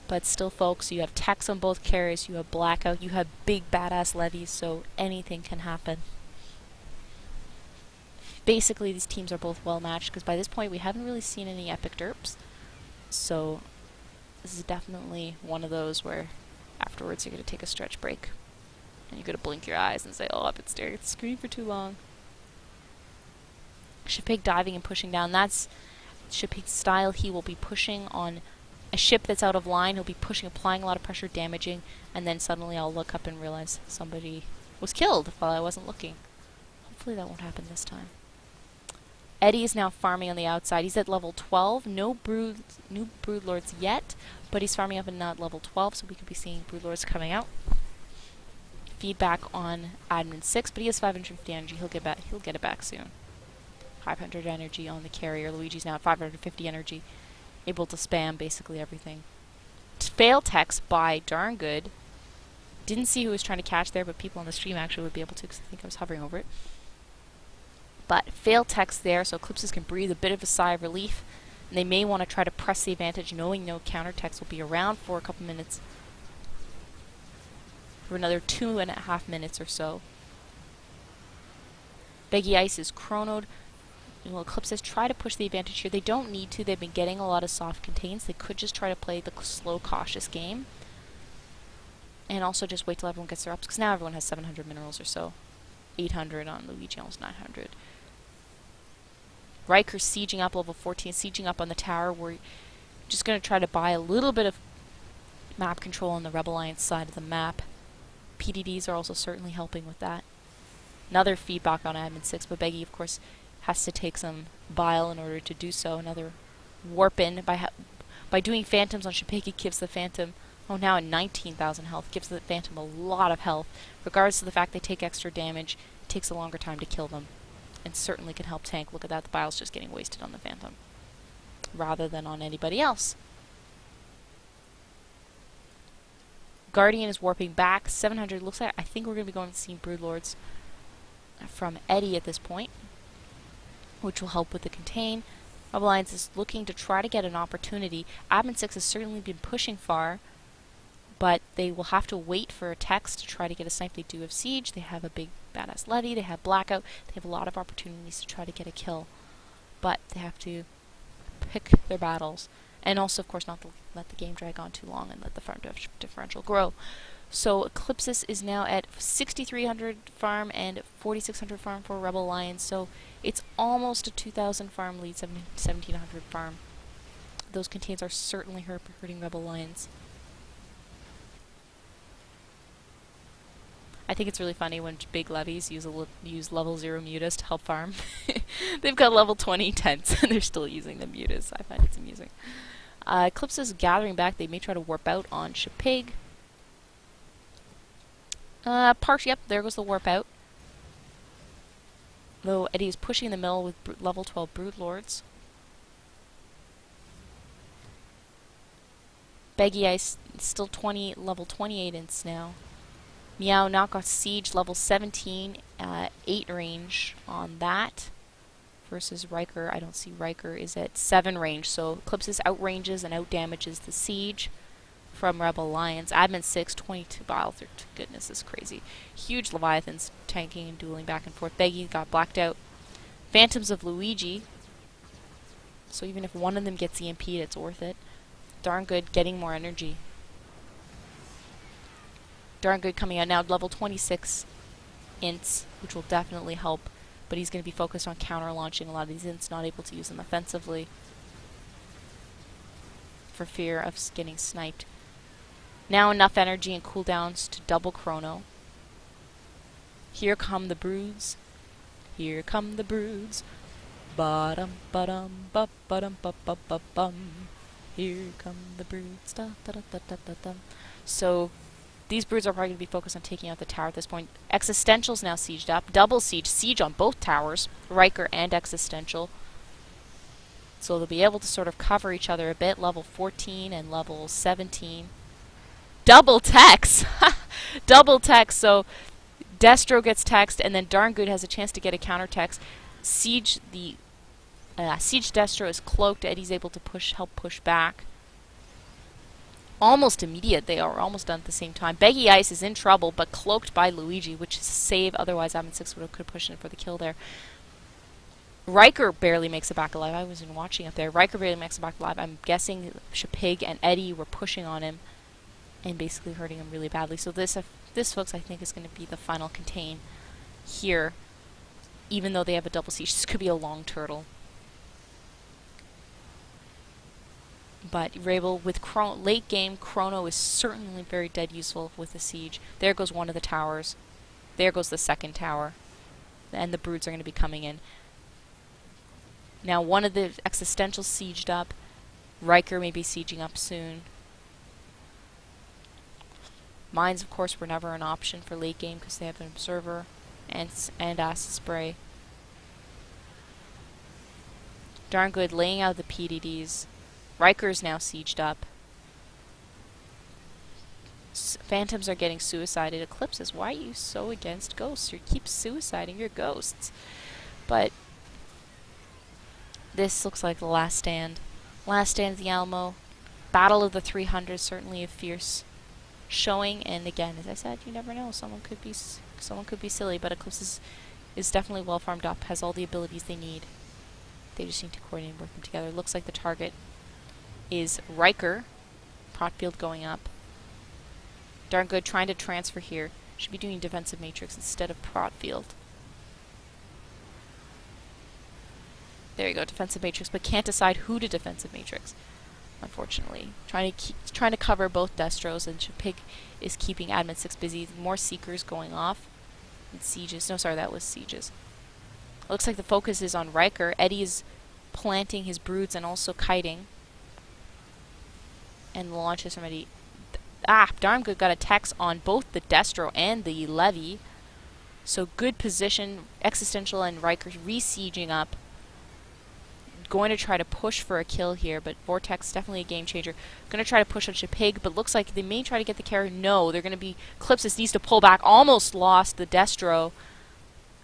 But still, folks, you have techs on both carriers, you have blackout, you have big badass levies, so anything can happen. Basically, these teams are both well matched because by this point we haven't really seen any epic derps. So this is definitely one of those where afterwards you're going to take a stretch break. And you're going to blink your eyes and say, oh, I've been staring at the screen for too long. Shapig diving and pushing down. That's Shapig's style. He will be pushing on a ship that's out of line. He'll be pushing, applying a lot of pressure, damaging, and then suddenly I'll look up and realize somebody was killed while I wasn't looking. Hopefully that won't happen this time. Eddie is now farming on the outside. He's at level 12. No new broodlords yet, but he's farming up and now at level 12, so we could be seeing broodlords coming out. Feedback on admin 6, but he has 550 energy. He'll get it back soon. 500 energy on the carrier. Luigi's now at 550 energy, able to spam basically everything. Fail text by darn good. Didn't see who was trying to catch there, but people on the stream actually would be able to because I think I was hovering over it. But fail text there, so Eclipsis can breathe a bit of a sigh of relief. And they may want to try to press the advantage, knowing no counter text will be around for a couple minutes. For another 2.5 minutes or so. Beggy Ice is chronoed. Well, Eclipsis try to push the advantage here. They don't need to. They've been getting a lot of soft contains. They could just try to play the slow, cautious game. And also just wait till everyone gets their ups, because now everyone has 700 minerals or so. 800 on Luigi, almost 900. Riker sieging up, level 14, sieging up on the tower. We're just going to try to buy a little bit of map control on the Rebel Alliance side of the map. PDDs are also certainly helping with that. Another feedback on admin 6, but Beggy, of course, has to take some bile in order to do so. Another warp in by doing phantoms on Shapeki gives the phantom, oh, now at 19,000 health, gives the phantom a lot of health. Regardless of the fact they take extra damage, it takes a longer time to kill them. And certainly can help tank. Look at that, the bile's just getting wasted on the phantom rather than on anybody else. Guardian is warping back. 700 looks like, I think we're going to be going to see broodlords from Eddie at this point, which will help with the contain. Rebel Alliance is looking to try to get an opportunity. Admin 6 has certainly been pushing far, but they will have to wait for a text to try to get a snipe. They do have siege, they have a big badass levy, they have blackout, they have a lot of opportunities to try to get a kill, but they have to pick their battles, and also of course not to let the game drag on too long and let the farm differential grow. So Eclipsis is now at 6,300 farm and 4,600 farm for Rebel Alliance, so it's almost a 2,000 farm lead, 1,700 farm. Those contains are certainly hurting Rebel Alliance. I think it's really funny when big levies use level 0 mutas to help farm. They've got level 20 tents and they're still using the mutas. I find it's amusing. Eclipse is gathering back. They may try to warp out on Shapig. Yep, there goes the warp out. Though Eddie is pushing the mill with level 12 broodlords. Beggy Ice still level 28 ints now. Meow now got siege level 17, 8 range on that. Versus Riker, I don't see Riker is at 7 range, so Eclipsis outranges and outdamages the siege from Rebel Alliance. Admin 6, 22 bile, goodness, this is crazy. Huge Leviathans tanking and dueling back and forth. Beggy got blacked out. Phantoms of Luigi, so even if one of them gets EMP'd, it's worth it. Darn good, getting more energy. Darn good coming out now, level 26 ints, which will definitely help, but he's going to be focused on counter-launching a lot of these ints, not able to use them offensively for fear of getting sniped. Now enough energy and cooldowns to double chrono. Here come the broods. Here come the broods. Ba-dum ba-dum ba-ba-dum ba-ba-ba-bum. Here come the broods. Da-da-da-da-da-da. So These broods are probably going to be focused on taking out the tower at this point. Existential's now sieged up. Double siege. Siege on both towers. Riker and Existential. So they'll be able to sort of cover each other a bit. Level 14 and level 17. Double text! Double text. So Destro gets text, and then Darn Good has a chance to get a counter text. Siege Destro is cloaked. Eddie's able to help push back. Almost immediate. They are almost done at the same time. Beggy Ice is in trouble, but cloaked by Luigi, which is a save. Otherwise, Admin 6 could push in for the kill there. Riker barely makes it back alive. I wasn't watching up there. Riker barely makes it back alive. I'm guessing Shapig and Eddie were pushing on him and basically hurting him really badly. So this, folks, I think is going to be the final contain here. Even though they have a double siege, this could be a long turtle. But Rabel, with late game, Chrono is certainly very dead useful with the siege. There goes one of the towers. There goes the second tower. And the broods are going to be coming in. Now one of the Existentials sieged up. Riker may be sieging up soon. Mines, of course, were never an option for late game because they have an observer and acid spray. Darn Good laying out the PDDs. Riker's now sieged up. Phantoms are getting suicided. Eclipsis, why are you so against ghosts? You keep suiciding your ghosts. But this looks like the last stand. Last stand of the Alamo. Battle of the 300, certainly a fierce showing. And again, as I said, you never know. Someone could be silly, but Eclipsis is definitely well farmed up. Has all the abilities they need. They just need to coordinate and work them together. Looks like the target is Riker. Protfield going up. Darn Good trying to transfer here. Should be doing defensive matrix instead of Protfield. There you go, defensive matrix, but can't decide who to defensive matrix, unfortunately. Trying to cover both Destros, and Shapig is keeping Admin 6 busy. More Seekers going off. And Sieges. No, sorry, that was Sieges. Looks like the focus is on Riker. Eddie is planting his broods and also kiting. And the launches from Eddie. Darn Good got a text on both the Destro and the Levy. So good position. Existential and Riker re-sieging up. Going to try to push for a kill here, but Vortex definitely a game changer. Going to try to push on Shapig, but looks like they may try to get the carry. No, they're going to be... Eclipsis needs to pull back. Almost lost the Destro.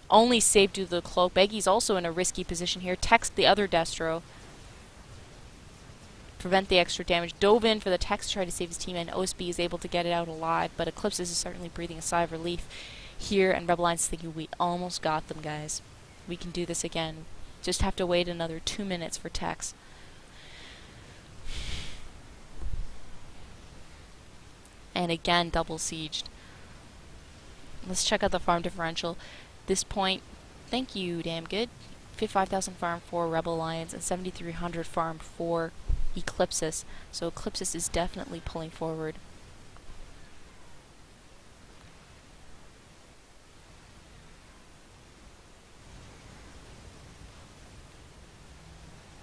Only saved due to the cloak. Beggy's also in a risky position here. Text the other Destro. Prevent the extra damage. Dove in for the text to try to save his team, and OSB is able to get it out alive, but Eclipsis is certainly breathing a sigh of relief here, and Rebel Line's thinking, we almost got them, guys. We can do this again. Just have to wait another 2 minutes for text. And again, double sieged. Let's check out the farm differential. This point, thank you, damn good. 55,000 farm for Rebel Alliance and 7,300 farm for Eclipsis. So Eclipsis is definitely pulling forward.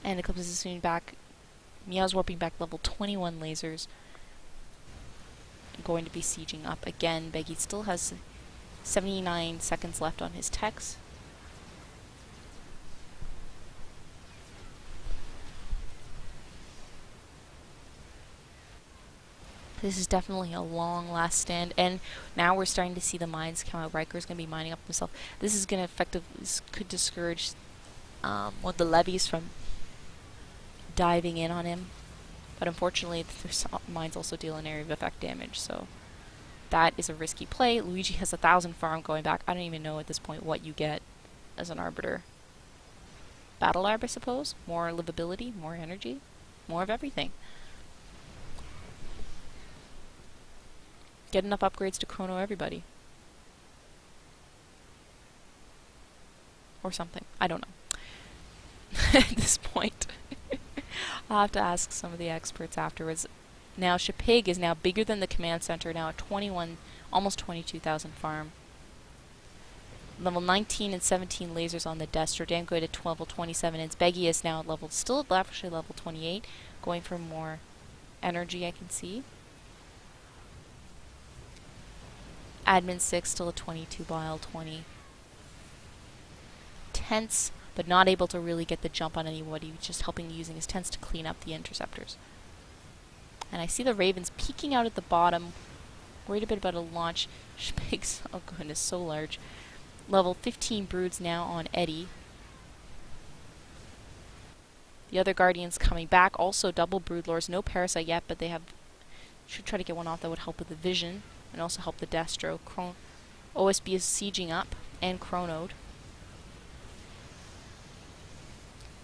And Eclipsis is soon back. Meow's warping back level 21 lasers. Going to be sieging up again. Beggy still has 79 seconds left on his techs. This is definitely a long last stand, and now we're starting to see the mines come out. Riker's going to be mining up himself. This is going to could discourage one of the levies from diving in on him, but unfortunately the mines also deal an area of effect damage, so that is a risky play. Luigi has 1,000 farm going back. I don't even know at this point what you get as an Arbiter. Battle Arb, I suppose? More livability, more energy, more of everything. Get enough upgrades to chrono everybody. Or something. I don't know. At this point. I'll have to ask some of the experts afterwards. Now, Shapig is now bigger than the command center, now at 21, almost 22,000 farm. Level 19 and 17 lasers on the Destro. Damn good at level 27. And Beggy is now at still actually level 28, going for more energy, I can see. Admin 6 still a 22 bile, 20. Tense, but not able to really get the jump on anybody, just helping using his tents to clean up the interceptors. And I see the Ravens peeking out at the bottom, worried a bit about a launch. Shpig's, oh goodness, so large. Level 15 broods now on Eddie. The other Guardians coming back, also double broodlords, no parasite yet, but they have should try to get one off that would help with the vision and also help the Destro. OSB is sieging up and chronoed.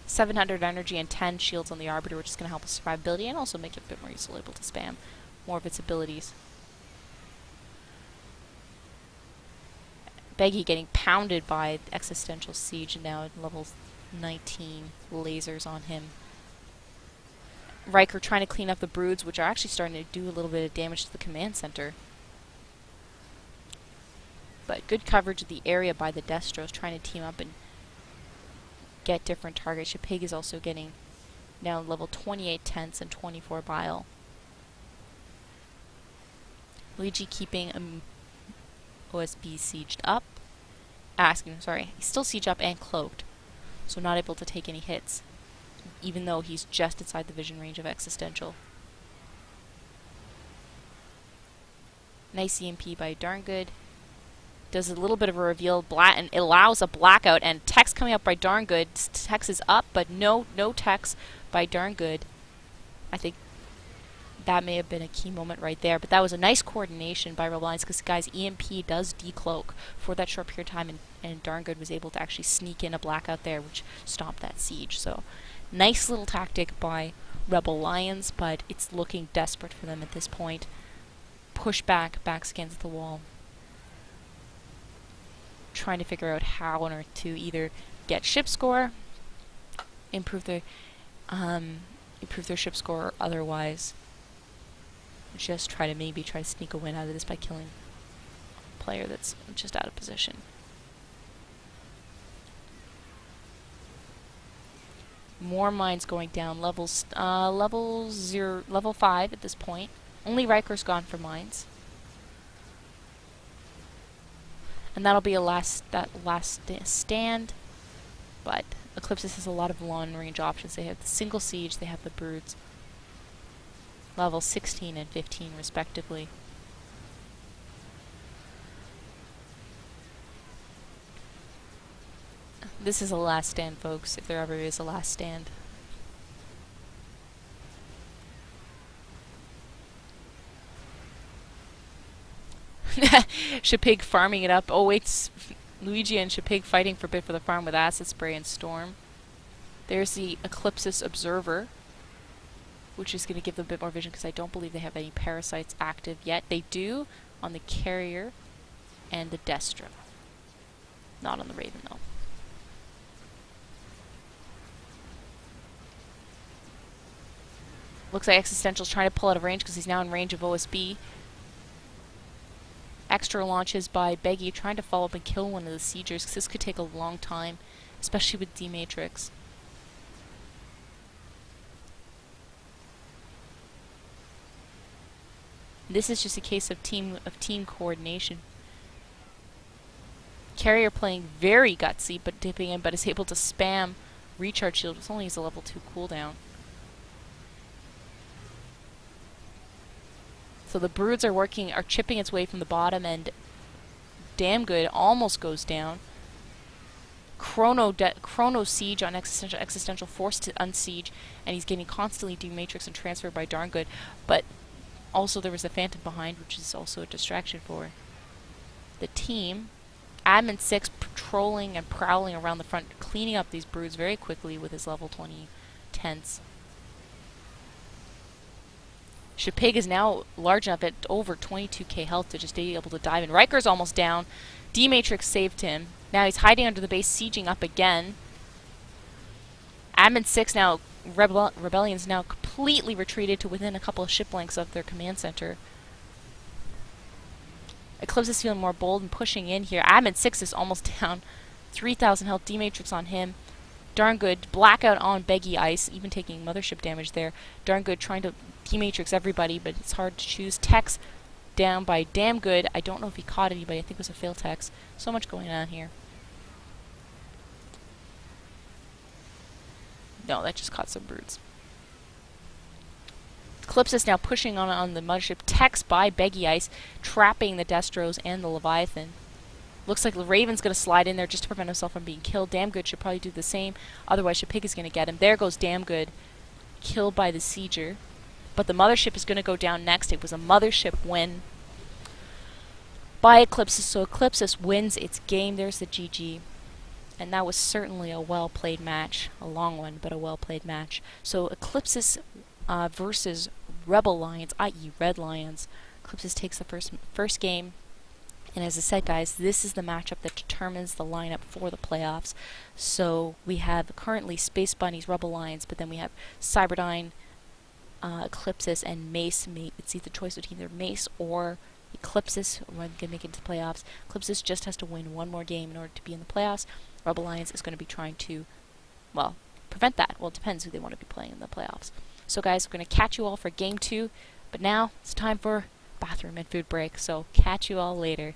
700 energy and 10 shields on the Arbiter, which is going to help with survivability and also make it a bit more useful, able to spam more of its abilities. Beggy getting pounded by Existential Siege now at level 19. Lasers on him. Riker trying to clean up the broods, which are actually starting to do a little bit of damage to the command center. But good coverage of the area by the Destros, trying to team up and get different targets. Shpig is also getting now level 28 tents and 24 bile. Luigi keeping OSB sieged up. He's still sieged up and cloaked, so not able to take any hits, even though he's just inside the vision range of Existential. Nice EMP by Darngood. Does a little bit of a reveal, and it allows a blackout, and Tex coming up by Darngood. Tex is up, but no Tex by Darngood. I think that may have been a key moment right there, but that was a nice coordination by Rebel Alliance, because guys, EMP does decloak for that short period of time, and Darngood was able to actually sneak in a blackout there, which stopped that siege. So nice little tactic by Rebel Lions, but it's looking desperate for them at this point. Push backs against the wall. Trying to figure out how on earth to either get ship score, improve their ship score, or otherwise just try to sneak a win out of this by killing a player that's just out of position. More mines going down. Level 5 at this point. Only Riker's gone for mines. And that'll be that last stand. But Eclipsis has a lot of long-range options. They have the single siege, they have the broods. Level 16 and 15 respectively. This is a last stand, folks, if there ever is a last stand. Shpig farming it up. Oh wait, it's Luigi and Shpig fighting for a bit for the farm with Acid Spray and Storm. There's the Eclipsis Observer, which is going to give them a bit more vision, because I don't believe they have any parasites active yet. They do on the Carrier and the Destro. Not on the Raven, though. Looks like Existential's trying to pull out of range, because he's now in range of OSB. Extra launches by Beggy, trying to follow up and kill one of the siegers, because this could take a long time, especially with D-Matrix. This is just a case of team coordination. Carrier playing very gutsy, but dipping in, but is able to spam recharge shield. It's only a level 2 cooldown. So the broods are chipping its way from the bottom, and damn good almost goes down. Chrono siege on Existential forced to unsiege, and he's getting constantly D-Matrix and transferred by Darngood, but also there was a Phantom behind, which is also a distraction for the team. Admin 6 patrolling and prowling around the front, cleaning up these broods very quickly with his level 20 tents. Shpig is now large enough at over 22k health to just be able to dive in. Riker's almost down. D-Matrix saved him. Now he's hiding under the base, sieging up again. Admin 6 now, Rebellion's now completely retreated to within a couple of ship lengths of their command center. Eclipse is feeling more bold and pushing in here. Admin 6 is almost down. 3,000 health, D-Matrix on him. Darngood, blackout on Beggy Ice, even taking mothership damage there. Darngood trying to D-Matrix everybody, but it's hard to choose. Tex down by damn good. I don't know if he caught anybody. I think it was a fail text. So much going on here. No, that just caught some brutes. Eclipsis now pushing on the mothership. Text by Beggy Ice, trapping the Destros and the Leviathan. Looks like the Raven's going to slide in there just to prevent himself from being killed. Damn Good should probably do the same. Otherwise, Shapig is going to get him. There goes Damn Good. Killed by the Sieger. But the mothership is going to go down next. It was a mothership win by Eclipsis. So Eclipsis wins its game. There's the GG. And that was certainly a well-played match. A long one, but a well-played match. So Eclipsis versus Rebel Lions, i.e. Red Lions. Eclipsis takes the first game. And as I said, guys, this is the matchup that determines the lineup for the playoffs. So we have currently Space Bunnies, Rebel Lions, but then we have Cyberdyne, Eclipsis, and Mace. It's either choice between either Mace or Eclipsis when they make it to the playoffs. Eclipsis just has to win one more game in order to be in the playoffs. Rebel Lions is going to be trying to, well, prevent that. Well, it depends who they want to be playing in the playoffs. So, guys, we're going to catch you all for Game 2. But now it's time for bathroom and food break. So, catch you all later.